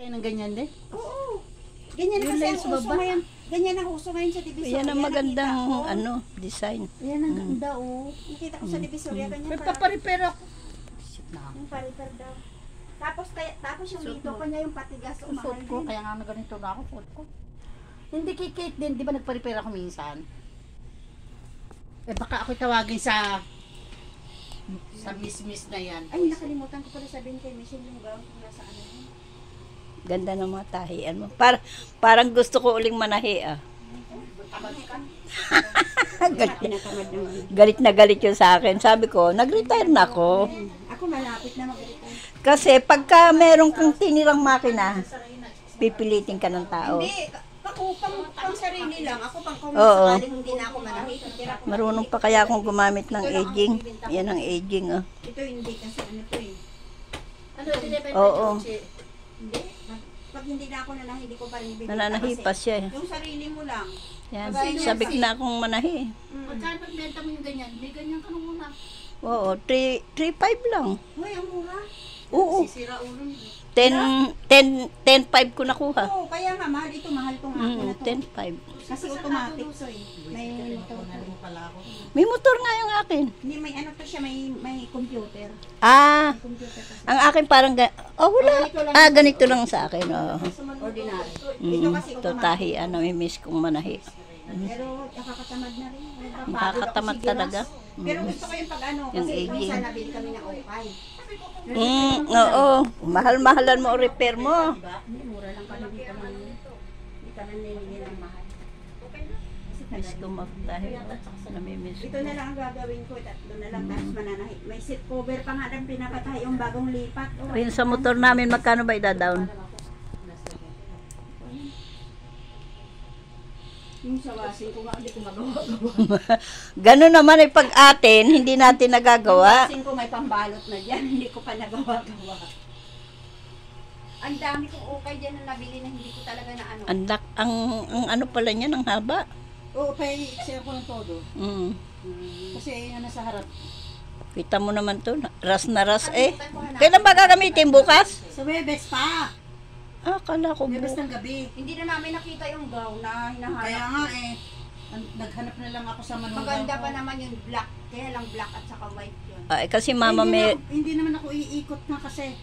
Kaya ng ganyan din? Oo. Ganyan Yun kasi lang ang sa uso baba. ngayon. Ganyan ang uso ngayon sa Divisoria. Yan ang magandang Nakita ko. design. Yan ang ganda oh. Nakita ko sa Divisoria ganyan May pala. paparipera ako. Shit na ako. Yung pariper daw. Tapos yung Suot dito mo. pa niya yung patigas o mahal Suot ko, din. kaya nga na ganito na ako, suot ko. Hindi kay Kate din, di ba nagparipera ako minsan? Eh baka ako tawagin sa miss na yan. Ay, nakalimutan ko pala sabihin kay Michelle yung gown kung nasa ano yun. Ganda ng mga tahian mo. Parang gusto ko uling manahi ah. Pinatamad naman. Galit na galit yun sa akin. Sabi ko, nag-retire na ako. Ako malapit na mag-retire. Kasi pagka meron kang tinirang makina, pipilitin ka ng tao. Hindi, ako pang sarili lang. Ako pang kung Oo. sakaling hindi na ako manahit. Tira ko. Marunong pa kaya akong gumamit ng aging. Yan ang aging ah. Ito hindi kasi ano to eh. Oo. Hindi. Pag hindi na ako nanahi, hindi ko pa rin ibibigay. Nananahi pa siya eh. Yung sarili mo lang. Yan, sabik na akong manahi. Magkano pagbenta mo yung ganyan? May ganyan ka nung una. Oo, 3.5 lang. Uy, ang mura. Oo, Sisira ulo niyo. 10.5 ko nakuha. Oo, kaya nga mahal ito. Mahal tong akin na to. 10.5. Kasi automatic to eh. May motor. May motor nga yung akin. Hindi, may ano to siya, may computer. Ah, May computer kasi. ang akin parang, wala. Ganito lang sa akin. Oh. Ordinary. Ito kasi Ito automatic. tahi, namimiss kong manahi. Pero nakakatamad na rin. Nakakatamad talaga. Pero gusto ko yung pag ano, Yung kasi aging. minsan nabili kami ng okay. Oo, mahal-mahalan mo ang repair mo. Hindi, mura lang kami dito man. Hindi kami nilili ng mahal. Miss ko magtahi. Namimiss Ito ko. na lang ang gagawin ko. Tatlo na lang tapos mananahi. May seat cover pa nga lang pinapatahi yung bagong lipat. Oh, Ayun sa motor namin, magkano ba ida-down? yung sa washing ko nga, hindi ko magawa-gawa. Ganun naman ay pag atin, hindi natin nagagawa. Washing ko may pambalot na dyan. Hindi ko pa nagawa-gawa. Ang dami kong okay dyan na nabili na hindi ko talaga na ano. Ang ano pala niya, ang haba. Oo, share ko ng todo. Mm. Kasi yan nasa harap. Kita mo naman to, ras na ras eh. Kailan ba gagamitin bukas? Sa Webes pa! Akala ko Webes bukas. ng gabi. Hindi na namin nakita yung gown na hinahanap. Kaya nga naghanap na lang ako sa manugang Maganda ko. pa naman yung black. Kaya lang black at saka white yun. Ay, kasi mama may... Hindi naman ako iikot na kasi.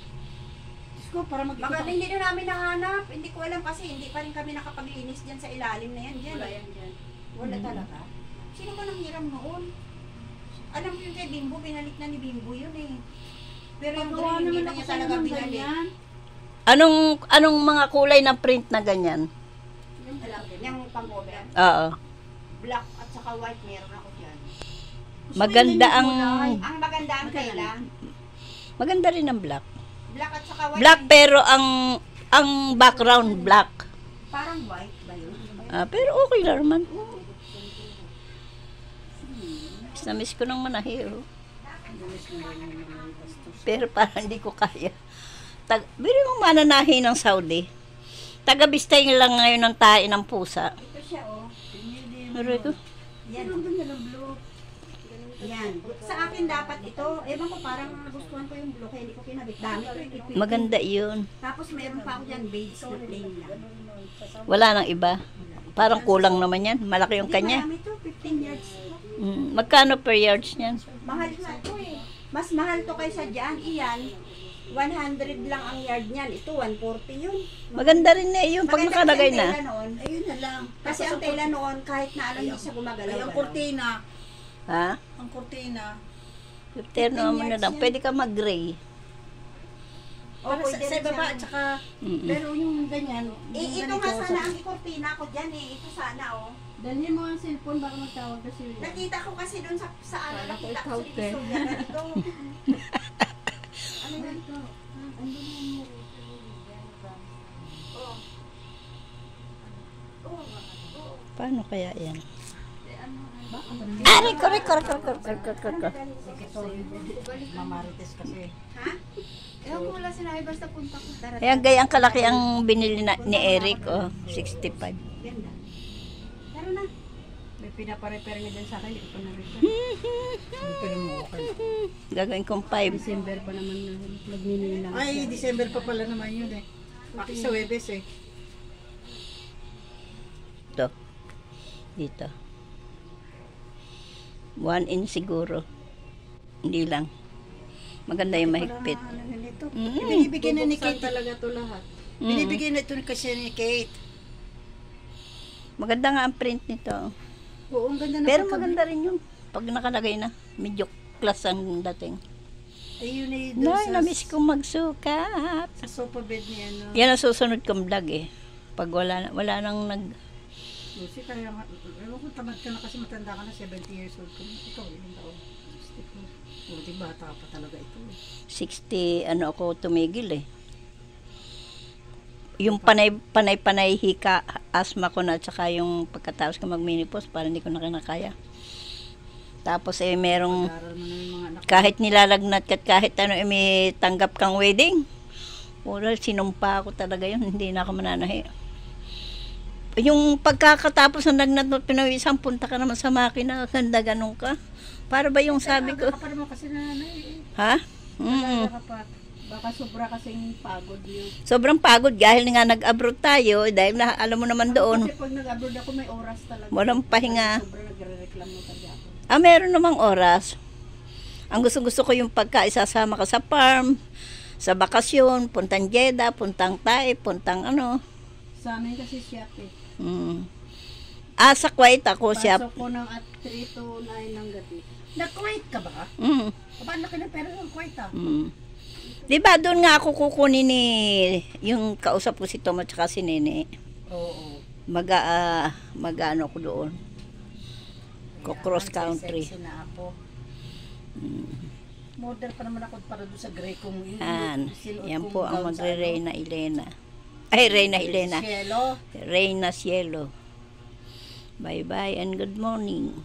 Diyos ko, para mag-ikot Baka ako. hindi na namin nahanap. Hindi ko alam kasi hindi pa rin kami nakapaglinis dyan sa ilalim na yan. Dyan. Wala yan dyan. Wala talaga. Sino ba nang hiram noon? Alam ko yung kay Bimbo, binalik na ni Bimbo yun eh. Pero yung Pagawa green, hindi naman na ako niya sa'yo talaga ng binalik. ganyan. Anong mga kulay ng print na ganyan? Yung alam ko, yung pang-cover. Oo. Black at saka white, meron ako dyan. Maganda ang... Ang maganda ang tela. Maganda rin ang black. Black at saka white. Black pero ang background black. Parang white ba yun? Pero okay lang naman. Miss ko ng manahi, oh. Pero parang hindi ko kaya. Bili mong mananahi ng Saudi. Taga-bistay lang ngayon ng tae ng pusa. Ito siya oh. Pero ito, Yan. Yan. Sa akin dapat ito. Ewan ko parang nagustuhan ko yung blue kaya hindi ko kinabit. Dami ko yung maganda yun. Tapos meron pa ako dyan beige na plain lang. Wala nang iba. Parang kulang naman yan. Malaki yung Hindi, kanya. marami to. 15 yards. Magkano per yards niyan? Mahal na to eh. Mas mahal to kaysa dyan. Iyan. 100 lang ang yard niyan. Ito 140 yun. Maganda rin na yun pag Maganda nakalagay kasi ang na. tela noon. Ayun na lang. Kasi ang tela noon kahit na alam hindi siya gumagalaw. Ay, ang kurtina. Ha? Ang kurtina. Terno naman na lang. Pwede ka mag-gray. Para pwede sa rin baba, siya. tsaka, Mm-mm. pero yung ganyan, Ito nga sana ang ikortina ko dyan eh. Ito sana oh. dalhin mo ang cellphone, baka magtawag kasi. Nakita ko kasi doon sa ano, Kala ko nakita ikaw, ko sa Divisoria. Ganito. Ano yan? Oh. Oh. Oh. Paano kaya yan? Aray, correct. Mamarites kasi. Ha? Ewan ko wala sinabi, basta punta ko. Ayan, gayang kalaki ang binili ni Eric, 65. Ganda. Tara na. May pinapare-repair niya dyan sa akin, hindi ko pa na-repair. Gagawin kong 5. December pa naman na nagninila. Ay, December pa pala naman yun eh. Bakit sa Webes eh. Ito. Dito. 1 inch siguro. Hindi lang. Maganda yung mahigpit. Parang ano nito. Mm. Binibigyan na ni Bubuksan Kate. talaga to lahat. Binibigyan na ito kasi ni Kate. Maganda nga ang print nito. Oo, ang ganda na Pero maganda rin yun. Pag nakalagay na. Medyo class ang dating. Ayun na yun doon Nay, namiss kong magsukat. sa sofa bed ni ano. Yan ang susunod kong vlog eh. Pag wala nang Lucy, kaya nga, ewan ko tamad ka na kasi matanda ka na, 70 years old ka na. Ikaw, ilang taon? 64. Buti bata pa talaga ito. 60, ano ako tumigil eh. Yung panay hika, asthma ko na, tsaka yung pagkatapos ko mag-menopause, parang hindi ko na kinakaya. Tapos eh, merong, Pag-aral mo na yung mga anak. kahit nilalagnat ka at kahit ano, eh, may tanggap kang wedding. Well, sinumpa ako talaga yun, hindi na ako mananahi. Yung pagkakatapos ng lagnat mo, pinawisan, punta ka naman sa makina, ganda ganun ka. Para ba yung sabi ko, Aga ka pa naman kasi nanay eh. ha? Aga ka pa. Baka sobra kasing pagod yun. Sobrang pagod dahil nga nag-abroad tayo, dahil na, alam mo naman doon, Kasi pag nag-abroad ako, may oras talaga. walang pahinga. Sobra nagre-reklamo talaga ako. Meron namang oras. Ang gusto ko yung pagka isasama ka sa farm, sa bakasyon, puntang Jeddah, puntang Taif, puntang ano. Sa amin kasi siya eh. Sa Kuwait ako siya. Pasok ko ng at 3 to 9 ng gabi. Nag-Kuwait ka ba? Mm. Paano laki ng pera ng Kuwait ah? Mm. Di ba doon nga ako kukunin ni yung kausap ko si Tom at saka si Nene. Oo. Mag-ano ko doon. Ko cross country. Sexy na ako. Model pa naman ako para doon sa gray kong yun. Yan po ang magre-Reyna Elena. Ay, Reyna Elena. Cielo. Reyna Cielo. Bye-bye and good morning.